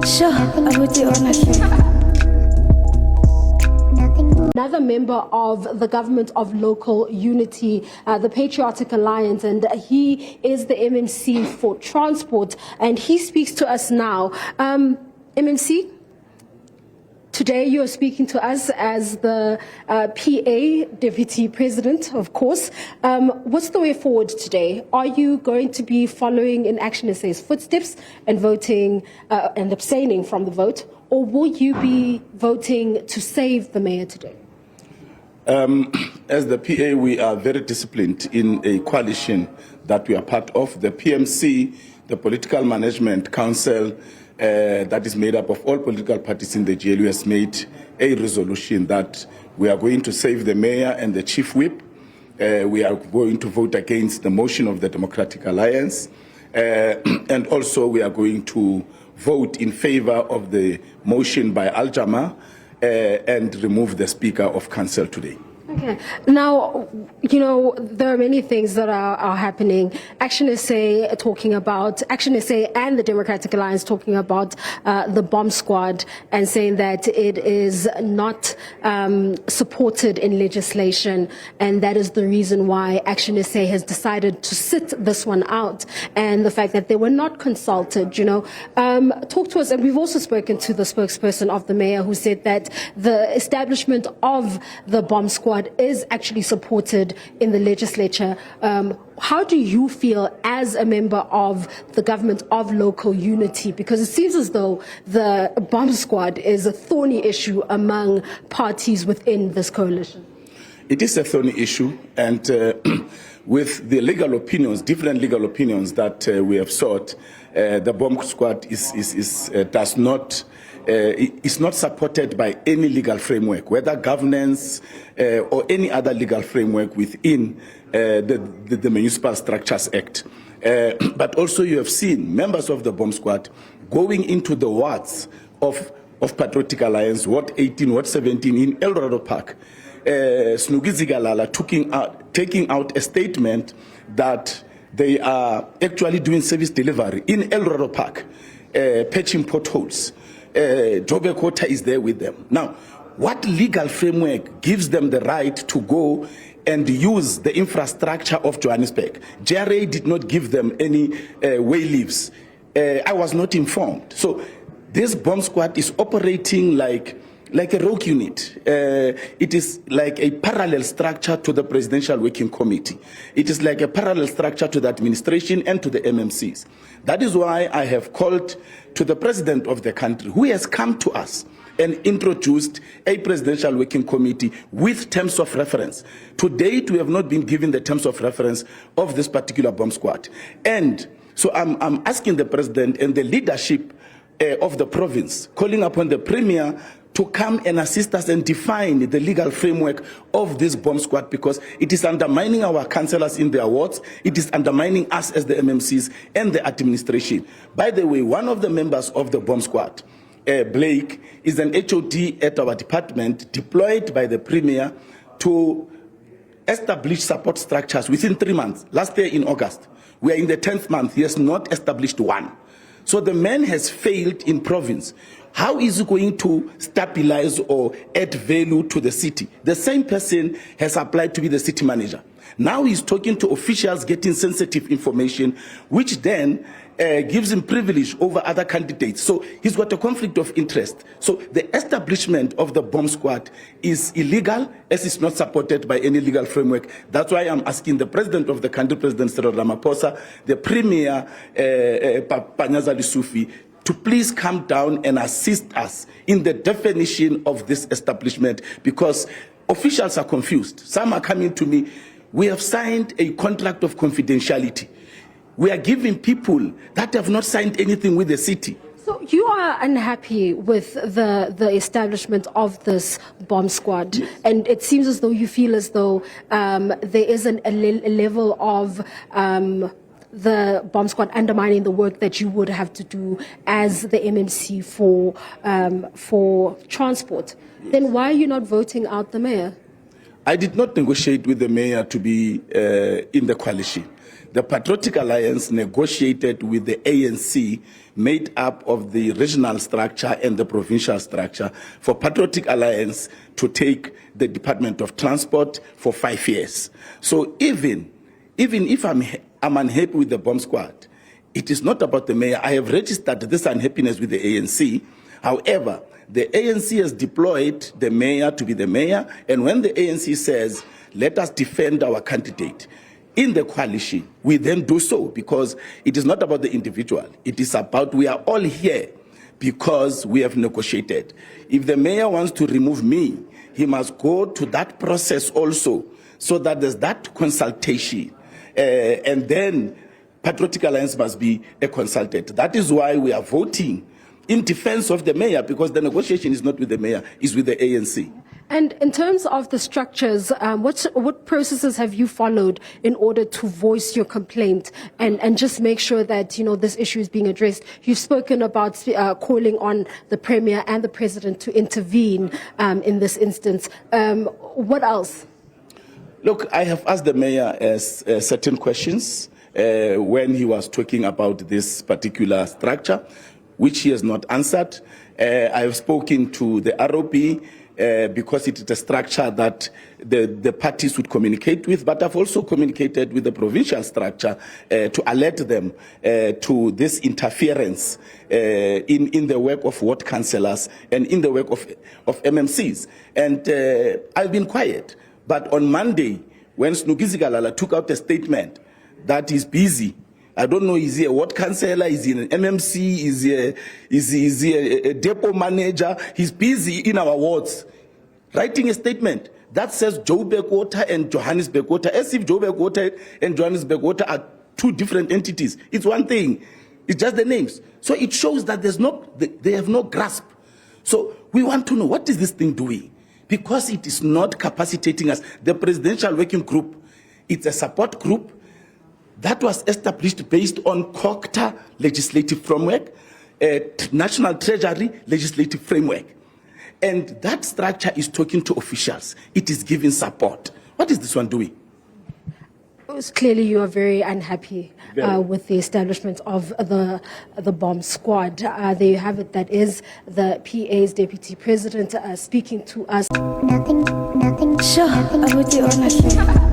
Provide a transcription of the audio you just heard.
Sure, I would do honestly. Another member of the Government of Local Unity, the Patriotic Alliance, and he is the MMC for Transport, and he speaks to us now. MMC, today you are speaking to us as the PA Deputy President, of course. What's the way forward today? Are you going to be following in Action SA's footsteps and voting and abstaining from the vote, or will you be voting to save the mayor today? As the PA, we are very disciplined in a coalition that we are part of. The PMC, the Political Management Council, that is made up of all political parties in the GLU, has made a resolution that we are going to save the mayor and the chief whip. We are going to vote against the motion of the Democratic Alliance. And also we are going to vote in favor of the motion by Al-Jama and remove the Speaker of Council today. Okay. Now, you know, there are many things that are happening. Action SA talking about, Action SA and the Democratic Alliance talking about the bomb squad and saying that it is not supported in legislation, and that is the reason why Action SA has decided to sit this one out, and the fact that they were not consulted, you know. Talk to us, and we've also spoken to the spokesperson of the mayor who said that the establishment of the bomb squad is actually supported in the legislature. How do you feel as a member of the Government of Local Unity? Because it seems as though the bomb squad is a thorny issue among parties within this coalition. It is a thorny issue, and with the legal opinions, different legal opinions that we have sought, the bomb squad is not supported by any legal framework, whether governance or any other legal framework within the Municipal Structures Act. But also you have seen members of the bomb squad going into the wards of Patriotic Alliance, Ward 18, Ward 17 in El Dorado Park, Snugizigalala taking out a statement that they are actually doing service delivery in El Dorado Park, patching potholes. Jobe Kota is there with them. Now, what legal framework gives them the right to go and use the infrastructure of Johannesburg? JRA did not give them any way leaves. I was not informed. So this bomb squad is operating like a rogue unit. It is like a parallel structure to the Presidential Working Committee. It is like a parallel structure to the administration and to the MMCs. That is why I have called to the President of the country, who has come to us and introduced a Presidential Working Committee with terms of reference. To date, we have not been given the terms of reference of this particular bomb squad. And so I'm asking the President and the leadership of the province, calling upon the Premier to come and assist us and define the legal framework of this bomb squad, because it is undermining our councillors in their wards, it is undermining us as the MMCs and the administration. By the way, one of the members of the bomb squad, Blake, is an HOD at our department, deployed by the Premier to establish support structures within 3 months. Last year in August, we are in the 10th month, he has not established one. So the man has failed in province. How is he going to stabilize or add value to the city? The same person has applied to be the city manager. Now he's talking to officials, getting sensitive information, which then gives him privilege over other candidates. So he's got a conflict of interest. So the establishment of the bomb squad is illegal, as it's not supported by any legal framework. That's why I'm asking the President of the country, President Cyril Ramaphosa, the Premier, Panyaza Lissufi, to please come down and assist us in the definition of this establishment, because officials are confused. Some are coming to me, we have signed a contract of confidentiality. We are giving people that have not signed anything with the city. So you are unhappy with the establishment of this bomb squad, yes. And it seems as though you feel as though there is a level of the bomb squad undermining the work that you would have to do as the MMC for transport. Yes. Then why are you not voting out the mayor? I did not negotiate with the mayor to be in the coalition. The Patriotic Alliance negotiated with the ANC, made up of the regional structure and the provincial structure, for Patriotic Alliance to take the Department of Transport for 5 years. So even if I'm unhappy with the bomb squad, it is not about the mayor. I have registered this unhappiness with the ANC. However, the ANC has deployed the mayor to be the mayor, and when the ANC says, let us defend our candidate in the coalition, we then do so, because it is not about the individual. It is about, we are all here because we have negotiated. If the mayor wants to remove me, he must go to that process also, so that there's that consultation, and then Patriotic Alliance must be a consultant. That is why we are voting in defense of the mayor, because the negotiation is not with the mayor, it's with the ANC. And in terms of the structures, what processes have you followed in order to voice your complaint and just make sure that, you know, this issue is being addressed? You've spoken about calling on the Premier and the President to intervene in this instance. What else? Look, I have asked the mayor certain questions when he was talking about this particular structure, which he has not answered. I have spoken to the ROP because it is a structure that the parties would communicate with, but I've also communicated with the provincial structure to alert them to this interference in the work of ward councillors and in the work of MMCs. And I've been quiet. But on Monday, when Snukizi Galala took out a statement that he's busy, I don't know, is he a ward councillor, is he an MMC, is he a depot manager? He's busy in our wards, writing a statement that says Joburg Water and Johannesburg Water, as if Joburg Water and Johannesburg Water are two different entities. It's one thing. It's just the names. So it shows that they have no grasp. So we want to know, what is this thing doing? Because it is not capacitating us. The Presidential Working Group, it's a support group that was established based on COCTA legislative framework, National Treasury legislative framework. And that structure is talking to officials. It is giving support. What is this one doing? Clearly, you are very unhappy with the establishment of the bomb squad. There you have it. That is the PA's deputy president speaking to us. Nothing. Sure, I would do honestly.